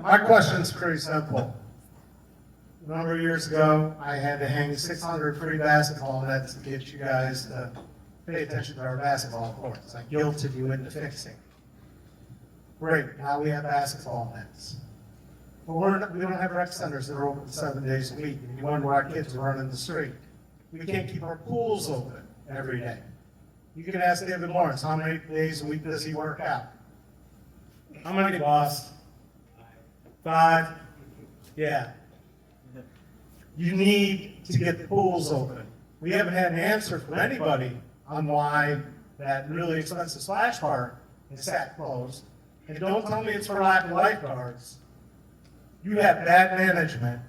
My question's pretty simple. A number of years ago, I had to hang 600 free basketball nets to get you guys to pay attention to our basketball courts. I guilted you into fixing. Great, now we have basketball nets. But we don't have rec centers that are open 7 days a week, and you wonder why kids are running the street. We can't keep our pools open every day. You can ask David Lawrence, how many days a week does he work out? How many, boss? 5? Yeah. You need to get the pools open. We haven't had an answer from anybody on why that really expensive splash park is sat closed. And don't tell me it's for lack of lifeguards. You have bad management,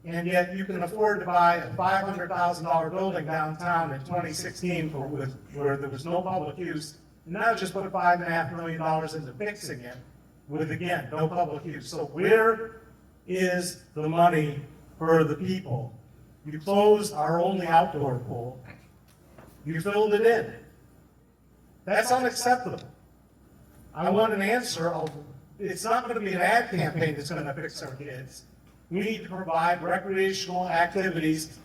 and yet you can afford to buy a $500,000 building downtown in 2016 where there was no public use, and now just put $5.5 million into fixing it with, again, no public use. So where is the money for the people? You closed our only outdoor pool. You filled it in. That's unacceptable. I want an answer. It's not going to be an ad campaign that's going to fix our kids. We need to provide recreational activities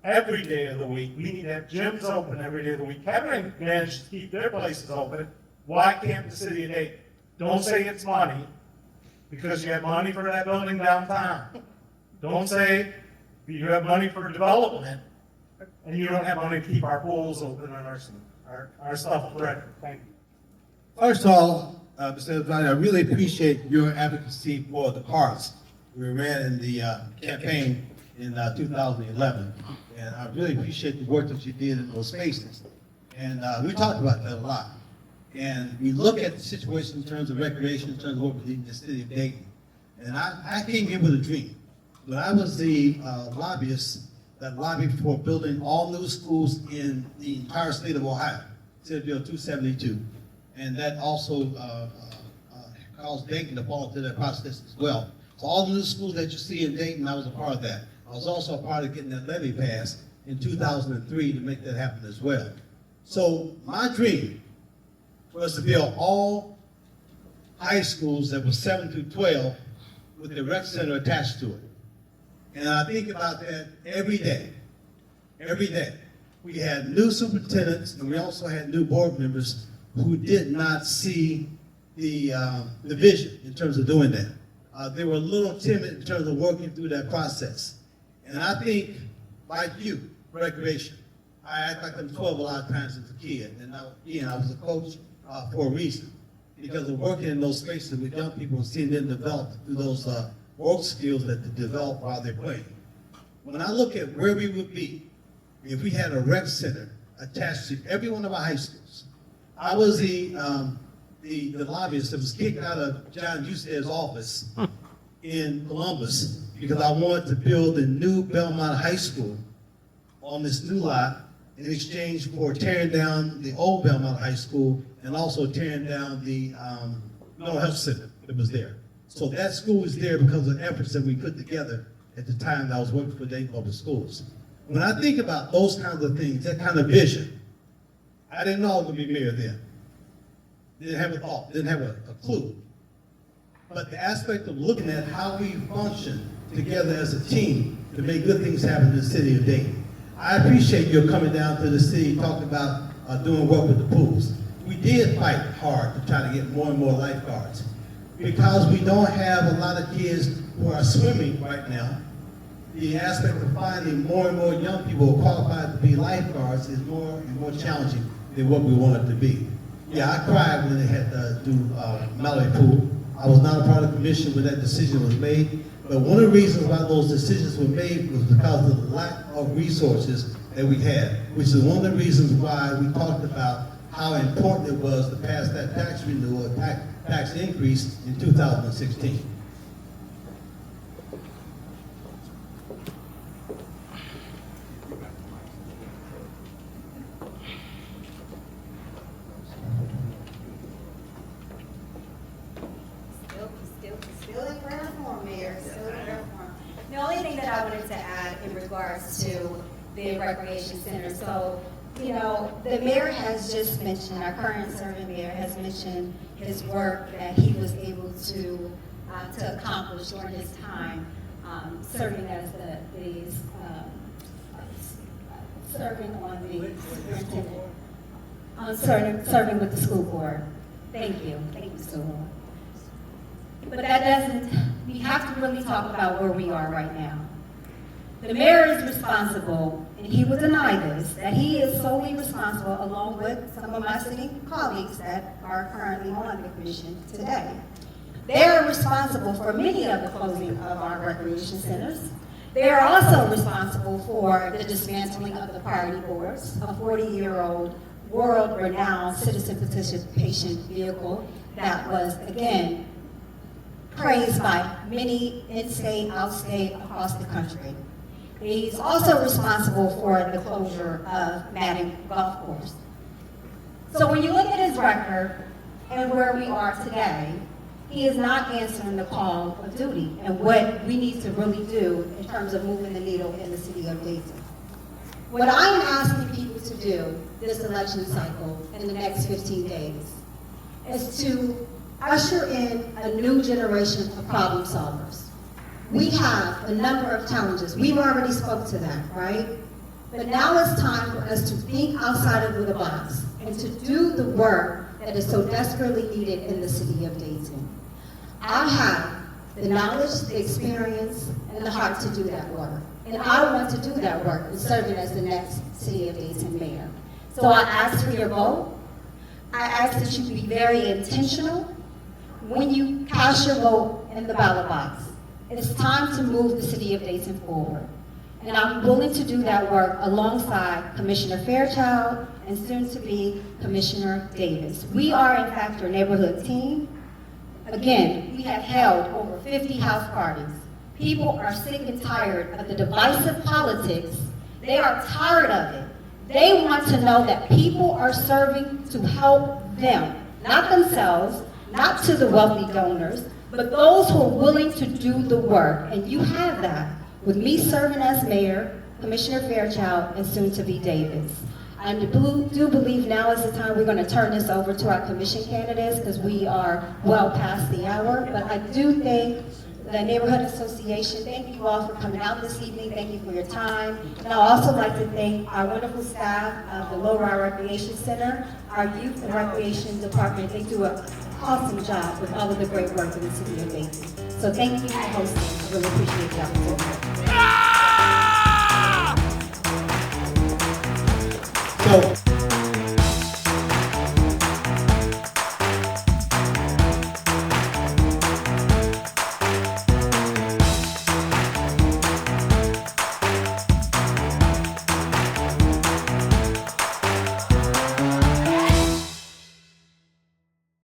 every day of the week. We need to have gyms open every day of the week. Kettering managed to keep their places open. Why can't the city of Dayton? Don't say it's money, because you have money for that building downtown. Don't say you have money for development, and you don't have money to keep our pools open and our stuff ready. Thank you. First of all, Mr. Esrati, I really appreciate your advocacy for the parks. We ran in the campaign in 2011, and I really appreciate the work that you did in those spaces. And we talked about that a lot. And we look at the situation in terms of recreation, in terms of what we need in the city of Dayton. And I came here with a dream. But I was the lobbyist that lobbied for building all new schools in the entire state of Ohio, Senate Bill 272. And that also caused Dayton to fall into that process as well. So all the new schools that you see in Dayton, I was a part of that. I was also a part of getting that levy passed in 2003 to make that happen as well. So my dream was to build all high schools that were 7 through 12 with the rec center attached to it. And I think about that every day. Every day. We had new superintendents, and we also had new board members who did not see the vision in terms of doing that. They were a little timid in terms of working through that process. And I think, like you, recreation, I act like I'm 12 a lot of times as a kid, and I was a coach for a reason, because of working in those spaces with young people and seeing them develop through those work skills that they develop while they're playing. When I look at where we would be if we had a rec center attached to every one of our high schools. I was the lobbyist that was kicked out of John Husted's office in Columbus because I wanted to build a new Belmont High School on this new lot in exchange for tearing down the old Belmont High School and also tearing down the mental health center that was there. So that school was there because of efforts that we put together at the time that I was working for Dayton Public Schools. When I think about those kinds of things, that kind of vision, I didn't know I was going to be mayor then. Didn't have a thought, didn't have a clue. But the aspect of looking at how we function together as a team to make good things happen in the city of Dayton. I appreciate your coming down to the city, talking about doing work with the pools. We did fight hard to try to get more and more lifeguards. Because we don't have a lot of kids who are swimming right now, the aspect of finding more and more young people qualified to be lifeguards is more and more challenging than what we want it to be. Yeah, I cried when they had to do Mallory Pool. I was not a part of the commission when that decision was made, but one of the reasons why those decisions were made was because of the lack of resources that we had, which is one of the reasons why we talked about how important it was to pass that tax renewal, tax increase in 2016. Still in ground form, Mayor. Still in ground form. The only thing that I wanted to add in regards to the recreation center, so You know, the mayor has just mentioned, our current serving mayor has mentioned his work that he was able to accomplish during his time serving as serving on the superintendent, serving with the school board. Thank you so much. But that doesn't, we have to really talk about where we are right now. The mayor is responsible, and he will deny this, that he is solely responsible, along with some of my city colleagues that are currently on the commission today. They are responsible for many of the closing of our recreation centers. They are also responsible for the dismantling of the priority boards, a 40-year-old world-renowned citizen participation vehicle that was, again, praised by many in-state, out-state, across the country. He's also responsible for the closure of Meandering Golf Course. So when you look at his record and where we are today, he is not answering the call of duty and what we need to really do in terms of moving the needle in the city of Dayton. What I am asking people to do this election cycle in the next 15 days is to usher in a new generation of problem solvers. We have a number of challenges. We've already spoke to that, right? But now it's time for us to think outside of the box and to do the work that is so desperately needed in the city of Dayton. I have the knowledge, the experience, and the heart to do that work. And I want to do that work in serving as the next city of Dayton mayor. So I ask for your vote. I ask that you be very intentional when you cast your vote in the ballot box. It's time to move the city of Dayton forward. And I'm willing to do that work alongside Commissioner Fairchild and soon to be Commissioner Davis. We are in fact your neighborhood team. Again, we have held over 50 house parties. People are sick and tired of the divisive politics. They are tired of it. They want to know that people are serving to help them, not themselves, not to the wealthy donors, but those who are willing to do the work. And you have that with me serving as mayor, Commissioner Fairchild, and soon to be Davis. I do believe now is the time we're going to turn this over to our commission candidates because we are well past the hour. But I do thank the Neighborhood Association. Thank you all for coming out this evening. Thank you for your time. And I'd also like to thank our wonderful staff of the Low Ride Recreation Center, our Youth and Recreation Department. They do an awesome job with all of the great work in the city of Dayton. So thank you for hosting. I really appreciate the opportunity. So